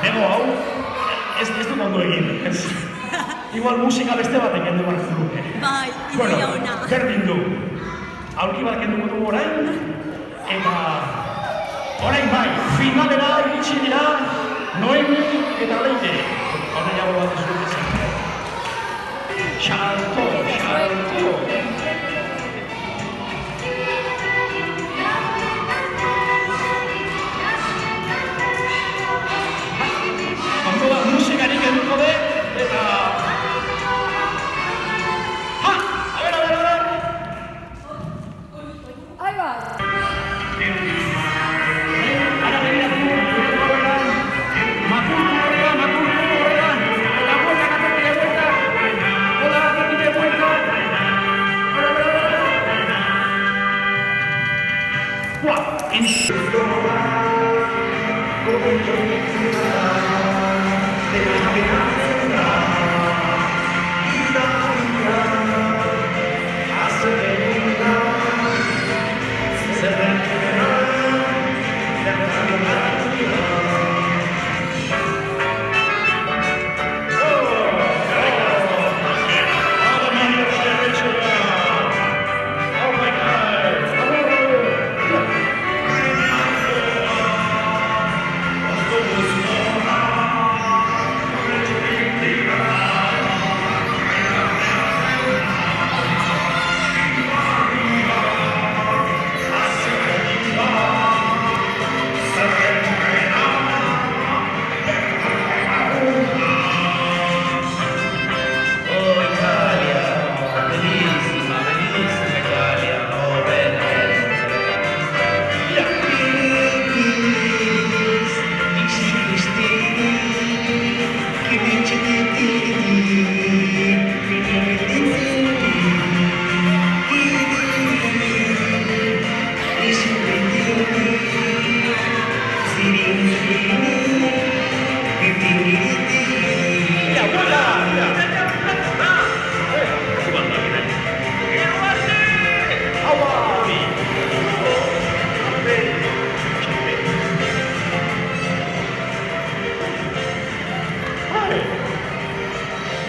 Ego, hau, ez dut ondo egin. Igual musika beste batek kendu behar zuke. Bai, ideia ona. Berdin du. Aurki bat kenduko dugu orain, eta orain bai, finalera iritsi dira Noemi eta Leite. Horren jago bat ez dut ezin. Xalto, xalto. Ondo da musikarik kenduko de, eta... Ha! A ver! Ahí va. Ara begiratu, makurtu horrela, eta buelta, katerpide buelta, hola, katerpide buelta, buah,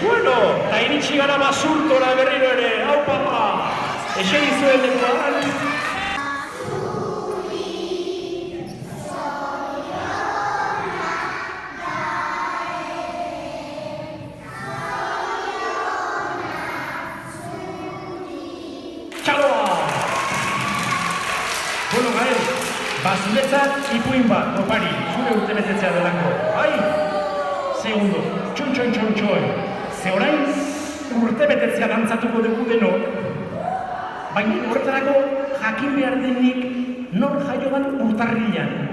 Bueno, eta iritsi gara basurtora berriro ere, hau papa! Esegi zuen lekuan. Txaloa! Bueno, Gael, bazuretzat ipuin bat, opari, zure urte betetzea delako. Ai! Segundo, txon. Ze orain urte betetzea dantzatuko dugu denok, baina horretarako jakin behar denik nor jaio ban urtarrilan.